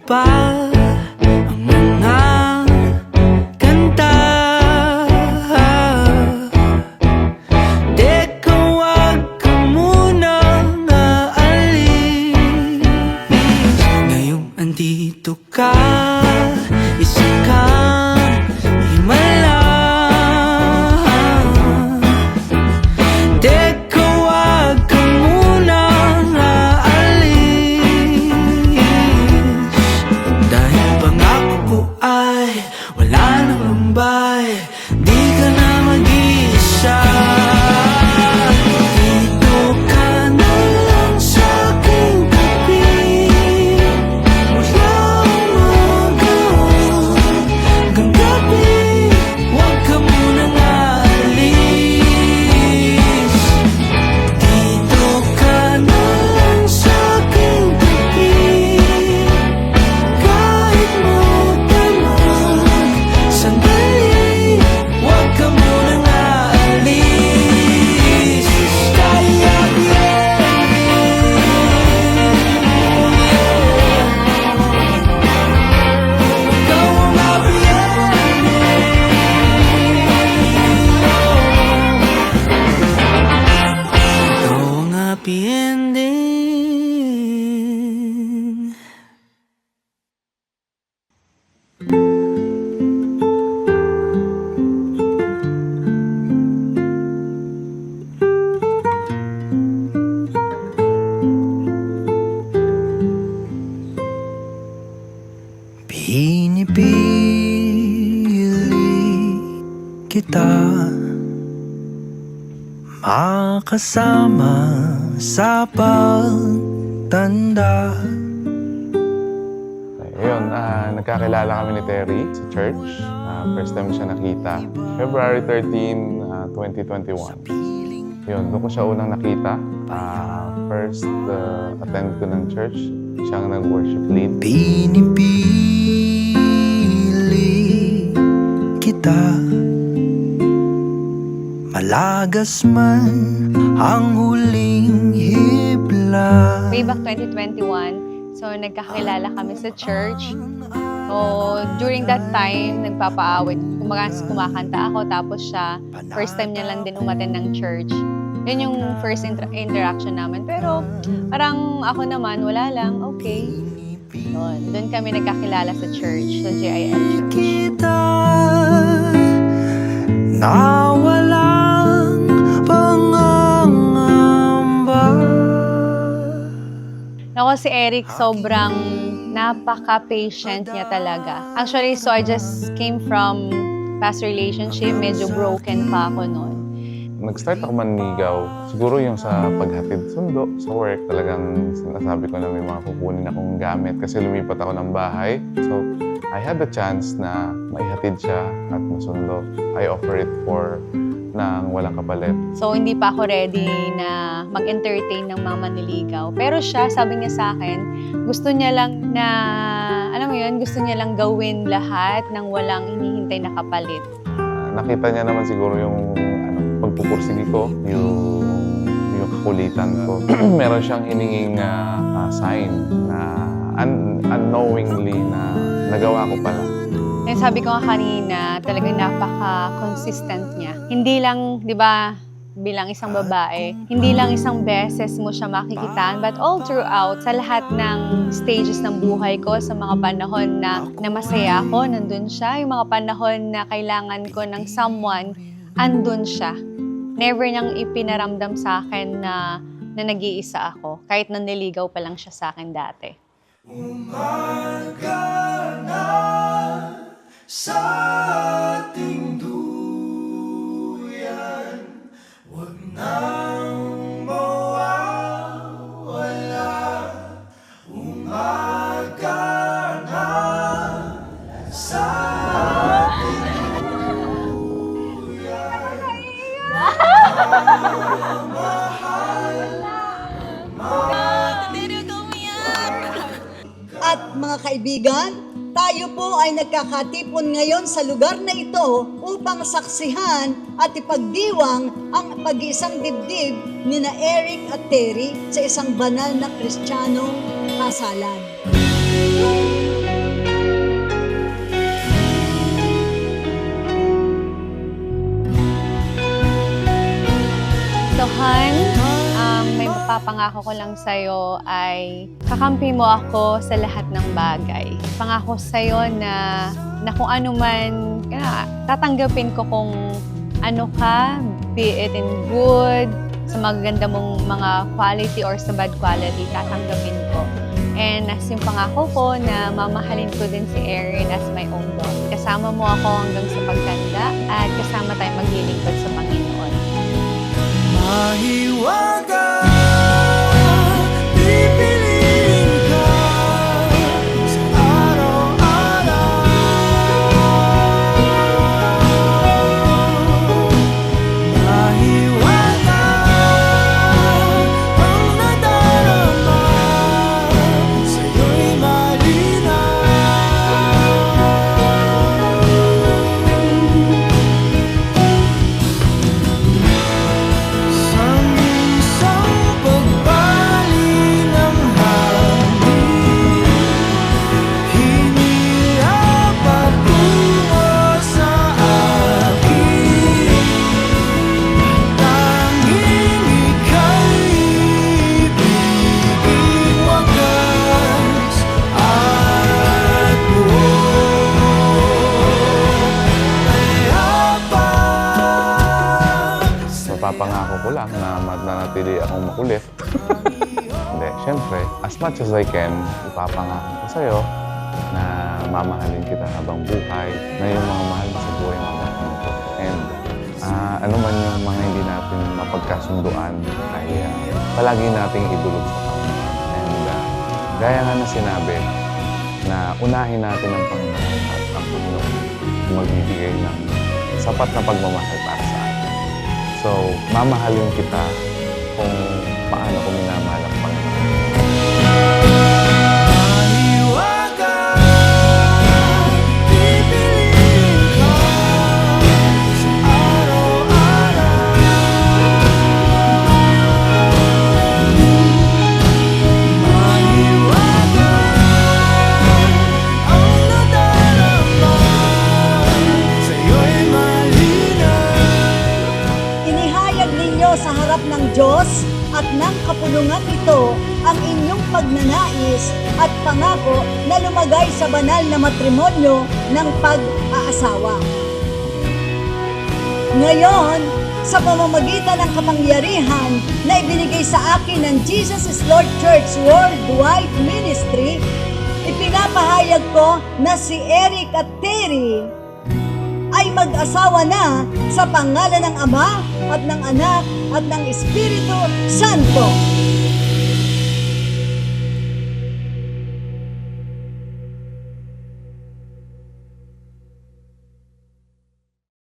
pa ang mga kanta? Teka, wag ka munang aalis. Ngayong andito ka, isa kang himala. Teka, wag ka munang aalis. Dahil pangako ko ay wala nang lumbay. Di ka na mag-iisa. Dito ka na lang sa aking tabi. Mula umaga hanggang gabi, wag ka munang aalis. Dito ka na lang sa aking tabi. Kahit magdamag sandali, wag ka munang aalis. Kaya ikaw ang happy ikaw ang happy ending. Pinipili kita makasama sa pagtanda. Ayun, nagkakilala kami ni Terry sa church. First time siya nakita. February 13, 2021. Yun, doon ko siya unang nakita. First attend ko ng church. Siya ang nag-worship lead. Pinipili kita, malagas man ang huling hibla. Way back 2021, so nagkakilala kami sa church. So during that time, nagpapaawit. Kumakanta ako, tapos siya, first time niya lang din umattend ng church. Yun yung first interaction namin. Pero parang ako naman, wala lang, okay. Doon kami nagkakilala sa church, sa GIL Church. Kita na walang pangangamba. Ako si Eric, sobrang napaka-patient niya talaga. Actually, so I just came from past relationship, medyo broken pa ako noon. Nag-start ako manligaw. Siguro yung sa paghatid sundo sa work, talagang sinasabi ko na may mga kukunin akong gamit kasi lumipat ako ng bahay. So, I had the chance na maihatid siya at masundo. I offer it for nang walang kapalit. So, hindi pa ako ready na mag-entertain ng mga manliligaw. Pero siya, sabi niya sa akin, gusto niya lang na, alam mo yun, gusto niya lang gawin lahat ng walang hinihintay na kapalit. Nakita niya naman siguro yung pagpupursige ko, yung kakulitan ko. Meron siyang hininging sign na unknowingly na nagawa ko pala. And sabi ko nga kanina, talagang napaka-consistent niya. Hindi lang, di ba, bilang isang babae, hindi lang isang beses mo siya makikitaan, but all throughout, sa lahat ng stages ng buhay ko, sa mga panahon na masaya ako, nandun siya. Yung mga panahon na kailangan ko ng someone, andun siya. Never niyang ipinaramdam sa akin na nag-iisa ako, kahit naniligaw pa lang siya sa akin dati. Umaga na sa ating duyan, wag nang mawawala. Umaga na sa ating duyan, At mga kaibigan, tayo po ay nagkakatipon ngayon sa lugar na ito upang saksihan at ipagdiwang ang pag-iisang dibdib ni na Eric at Terry sa isang banal na Kristiyano kasalan. So, Han, may mapapangako ko lang sa'yo ay kakampi mo ako sa lahat ng bagay. Pangako sa'yo na kung ano man, tatanggapin ko kung ano ka, be it in good, sa magaganda mong mga quality or sa bad quality, tatanggapin ko. And as yung pangako ko na mamahalin ko din si Erin as my own daughter. Kasama mo ako hanggang sa pagtanda at kasama tayong maglilingkod sa Panginoon. Mahiwaga, pipiliin ka sa araw-araw. Mahiwaga, ang nadarama sa'yo'y malinaw. Sa minsang pagbali ng hangin, hinirap at tungo sa akin. Tanging ika'y ibiging wagas at buo. Kaya pa Mapapangako ko lang na mananatili akong makulit. Hindi, syempre, as much as I can, ipapangako ko sa'yo na mamahalin kita habang buhay, na yung mga mahal mo sa buhay mamahalin ko. And ano man yung mga hindi natin mapagkasunduan, ay palagi nating idulog sa Panginoon. And gaya nga na sinabi, na unahin natin ang Panginoon at ang Panginoon magbibigay ng sapat na pagmamahal para sa atin. So, mamahalin kita kung paano ko minamahal ang Panginoon. mahiwaga, pipiliin ka sa araw-araw. Mahiwaga, ang nadarama sa'yo'y malinaw. Inihayag ninyo sa harap ng Diyos at ng kapulungan ito ang inyong pagnanais at pangako na lumagay sa banal na matrimonyo ng pag-aasawa. Ngayon, sa pamamagitan ng kapangyarihan na ibinigay sa akin ng Jesus is Lord Church Worldwide Ministry, ipinapahayag ko na si Eric at Terry ay mag-asawa na sa pangalan ng Ama at ng Anak at ng Espiritu Santo.